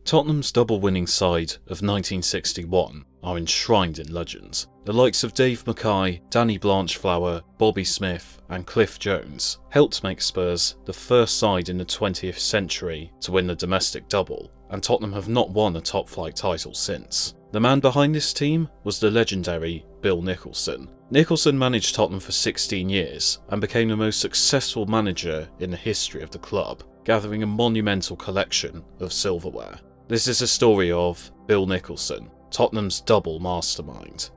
Tottenham's double-winning side of 1961 are enshrined in legend. The likes of Dave Mackay, Danny Blanchflower, Bobby Smith and Cliff Jones helped make Spurs the first side in the 20th century to win the domestic double, and Tottenham have not won a top-flight title since. The man behind this team was the legendary Bill Nicholson. Nicholson managed Tottenham for 16 years and became the most successful manager in the history of the club, gathering a monumental collection of silverware. This is a story of Bill Nicholson, Tottenham's double mastermind.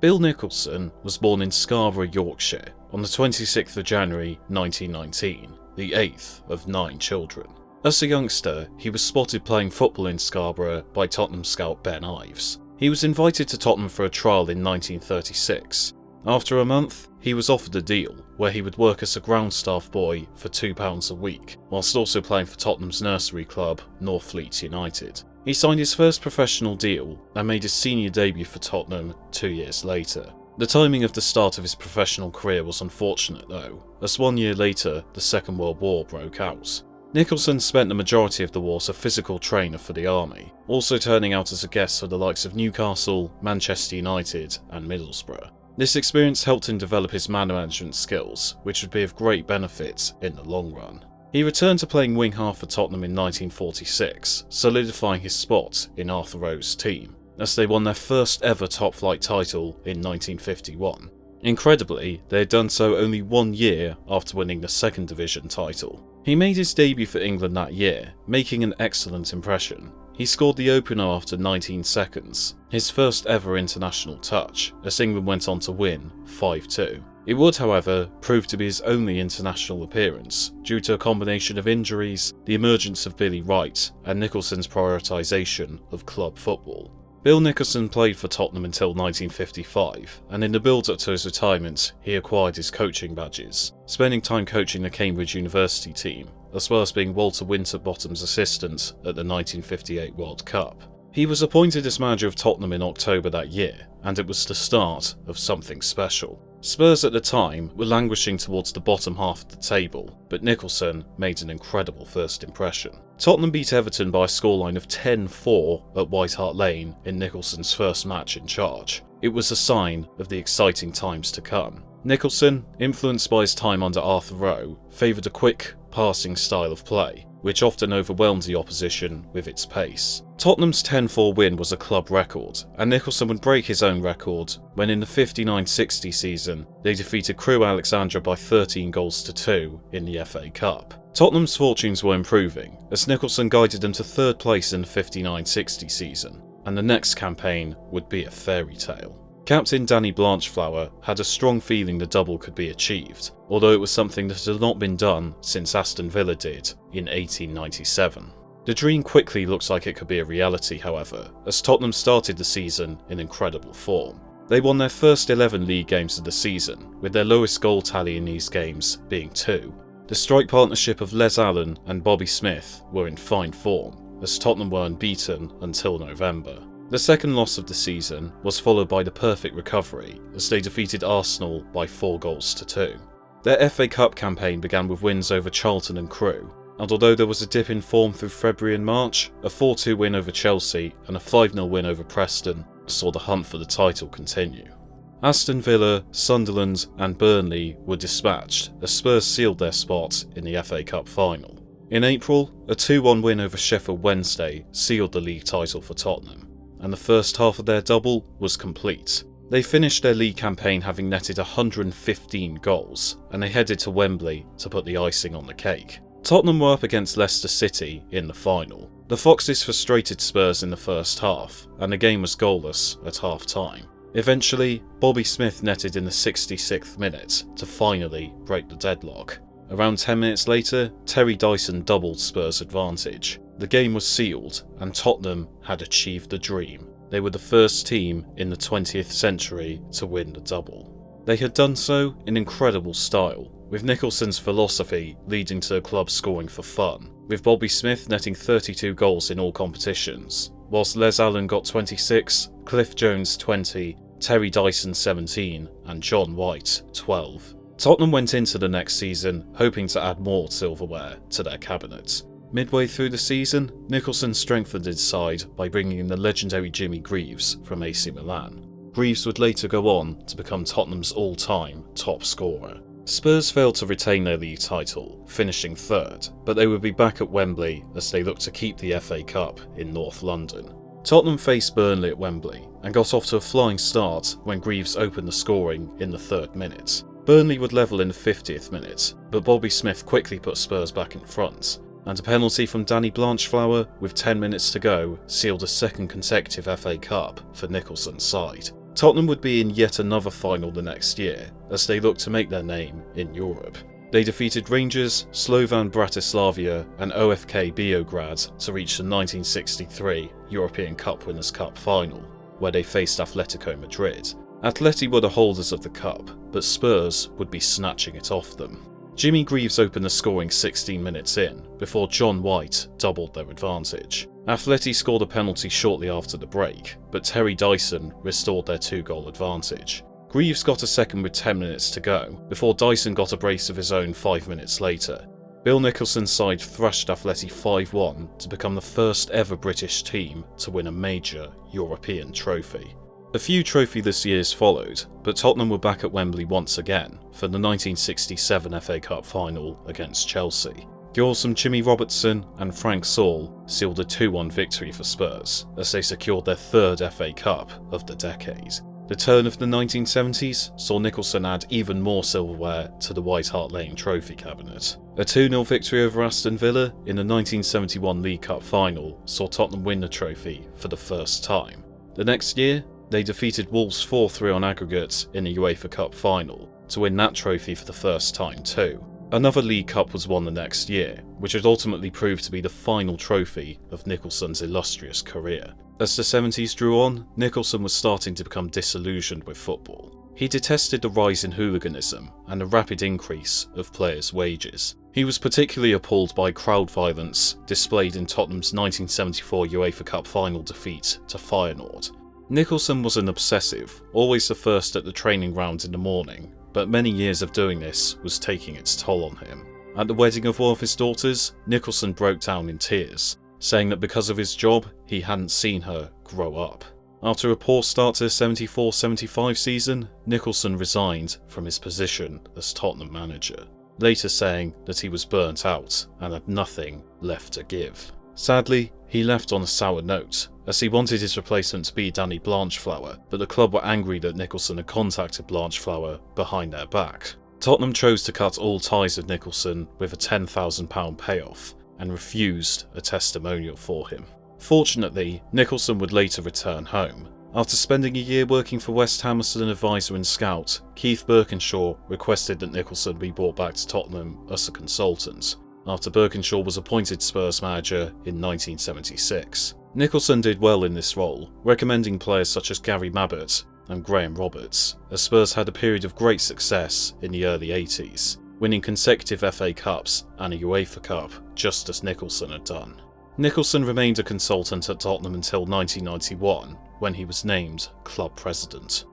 Bill Nicholson was born in Scarborough, Yorkshire, on the 26th of January 1919, the 8th of 9 children. As a youngster, he was spotted playing football in Scarborough by Tottenham scout Ben Ives. He was invited to Tottenham for a trial in 1936. After a month, he was offered a deal where he would work as a ground staff boy for £2 a week, whilst also playing for Tottenham's nursery club, Northfleet United. He signed his first professional deal and made his senior debut for Tottenham 2 years later. The timing of the start of his professional career was unfortunate though, as 1 year later the Second World War broke out. Nicholson spent the majority of the war as a physical trainer for the army, also turning out as a guest for the likes of Newcastle, Manchester United and Middlesbrough. This experience helped him develop his man management skills, which would be of great benefit in the long run. He returned to playing wing half for Tottenham in 1946, solidifying his spot in Arthur Rowe's team, as they won their first ever top-flight title in 1951. Incredibly, they had done so only 1 year after winning the second division title. He made his debut for England that year, making an excellent impression. He scored the opener after 19 seconds, his first ever international touch, as England went on to win 5-2. It would, however, prove to be his only international appearance, due to a combination of injuries, the emergence of Billy Wright, and Nicholson's prioritisation of club football. Bill Nicholson played for Tottenham until 1955, and in the build-up to his retirement, he acquired his coaching badges, spending time coaching the Cambridge University team, as well as being Walter Winterbottom's assistant at the 1958 World Cup. He was appointed as manager of Tottenham in October that year, and it was the start of something special. Spurs at the time were languishing towards the bottom half of the table, but Nicholson made an incredible first impression. Tottenham beat Everton by a scoreline of 10-4 at White Hart Lane in Nicholson's first match in charge. It was a sign of the exciting times to come. Nicholson, influenced by his time under Arthur Rowe, favoured a quick, passing style of play, which often overwhelmed the opposition with its pace. Tottenham's 10-4 win was a club record, and Nicholson would break his own record when in the 59-60 season they defeated Crewe Alexandra by 13-2 in the FA Cup. Tottenham's fortunes were improving, as Nicholson guided them to third place in the 59-60 season, and the next campaign would be a fairy tale. Captain Danny Blanchflower had a strong feeling the double could be achieved, although it was something that had not been done since Aston Villa did in 1897. The dream quickly looks like it could be a reality, however, as Tottenham started the season in incredible form. They won their first 11 league games of the season, with their lowest goal tally in these games being 2. The strike partnership of Les Allen and Bobby Smith were in fine form, as Tottenham were unbeaten until November. The second loss of the season was followed by the perfect recovery, as they defeated Arsenal by 4-2. Their FA Cup campaign began with wins over Charlton and Crewe, and although there was a dip in form through February and March, a 4-2 win over Chelsea and a 5-0 win over Preston saw the hunt for the title continue. Aston Villa, Sunderland and Burnley were dispatched as Spurs sealed their spot in the FA Cup final. In April, a 2-1 win over Sheffield Wednesday sealed the league title for Tottenham, and the first half of their double was complete. They finished their league campaign having netted 115 goals, and they headed to Wembley to put the icing on the cake. Tottenham were up against Leicester City in the final. The Foxes frustrated Spurs in the first half, and the game was goalless at half-time. Eventually, Bobby Smith netted in the 66th minute to finally break the deadlock. Around 10 minutes later, Terry Dyson doubled Spurs' advantage. The game was sealed, and Tottenham had achieved the dream. They were the first team in the 20th century to win the double. They had done so in incredible style, with Nicholson's philosophy leading to the club scoring for fun, with Bobby Smith netting 32 goals in all competitions, whilst Les Allen got 26, Cliff Jones 20, Terry Dyson 17 and John White 12. Tottenham went into the next season hoping to add more silverware to their cabinet. Midway through the season, Nicholson strengthened his side by bringing in the legendary Jimmy Greaves from AC Milan. Greaves would later go on to become Tottenham's all-time top scorer. Spurs failed to retain their league title, finishing third, but they would be back at Wembley as they looked to keep the FA Cup in North London. Tottenham faced Burnley at Wembley and got off to a flying start when Greaves opened the scoring in the 3rd minute. Burnley would level in the 50th minute, but Bobby Smith quickly put Spurs back in front, and a penalty from Danny Blanchflower with 10 minutes to go sealed a 2nd consecutive FA Cup for Nicholson's side. Tottenham would be in yet another final the next year as they looked to make their name in Europe. They defeated Rangers, Slovan Bratislava and OFK Beograd to reach the 1963 European Cup Winners' Cup final, where they faced Atletico Madrid. Atleti were the holders of the cup, but Spurs would be snatching it off them. Jimmy Greaves opened the scoring 16 minutes in, before John White doubled their advantage. Atleti scored a penalty shortly after the break, but Terry Dyson restored their 2-goal advantage. Greaves got a second with 10 minutes to go, before Dyson got a brace of his own 5 minutes later. Bill Nicholson's side thrashed Atleti 5-1 to become the first ever British team to win a major European trophy. A few trophyless years followed, but Tottenham were back at Wembley once again for the 1967 FA Cup final against Chelsea. Goals from Jimmy Robertson and Frank Saul sealed a 2-1 victory for Spurs as they secured their 3rd FA Cup of the decade. The turn of the 1970s saw Nicholson add even more silverware to the White Hart Lane trophy cabinet. A 2-0 victory over Aston Villa in the 1971 League Cup final saw Tottenham win the trophy for the first time. The next year, they defeated Wolves 4-3 on aggregate in the UEFA Cup final to win that trophy for the first time too. Another League Cup was won the next year, which would ultimately prove to be the final trophy of Nicholson's illustrious career. As the 70s drew on, Nicholson was starting to become disillusioned with football. He detested the rise in hooliganism and the rapid increase of players' wages. He was particularly appalled by crowd violence displayed in Tottenham's 1974 UEFA Cup final defeat to Feyenoord. Nicholson was an obsessive, always the first at the training ground in the morning, but many years of doing this was taking its toll on him. At the wedding of one of his daughters, Nicholson broke down in tears, saying that because of his job, he hadn't seen her grow up. After a poor start to the 74-75 season, Nicholson resigned from his position as Tottenham manager, later saying that he was burnt out and had nothing left to give. Sadly, he left on a sour note, as he wanted his replacement to be Danny Blanchflower, but the club were angry that Nicholson had contacted Blanchflower behind their back. Tottenham chose to cut all ties with Nicholson with a £10,000 payoff, and refused a testimonial for him. Fortunately, Nicholson would later return home. After spending a year working for West Ham as an advisor and scout, Keith Birkinshaw requested that Nicholson be brought back to Tottenham as a consultant, after Birkinshaw was appointed Spurs manager in 1976. Nicholson did well in this role, recommending players such as Gary Mabbott and Graham Roberts, as Spurs had a period of great success in the early 80s, winning consecutive FA Cups and a UEFA Cup, just as Nicholson had done. Nicholson remained a consultant at Tottenham until 1991, when he was named club president.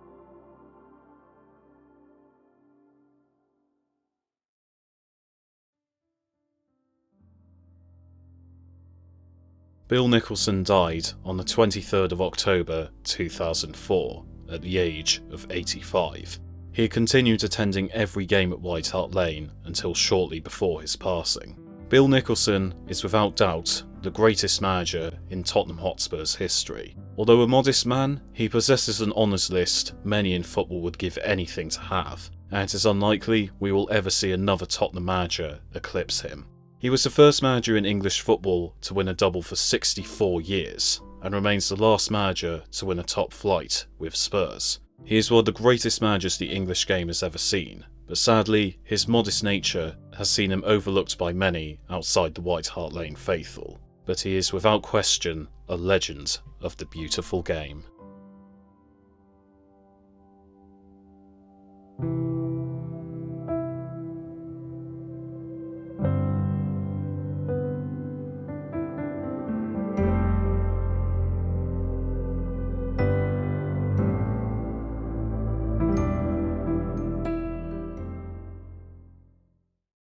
Bill Nicholson died on the 23rd of October 2004 at the age of 85. He had continued attending every game at White Hart Lane until shortly before his passing. Bill Nicholson is without doubt the greatest manager in Tottenham Hotspur's history. Although a modest man, he possesses an honours list many in football would give anything to have, and it is unlikely we will ever see another Tottenham manager eclipse him. He was the first manager in English football to win a double for 64 years, and remains the last manager to win a top flight with Spurs. He is one of the greatest managers the English game has ever seen, but sadly, his modest nature has seen him overlooked by many outside the White Hart Lane faithful. But he is without question a legend of the beautiful game.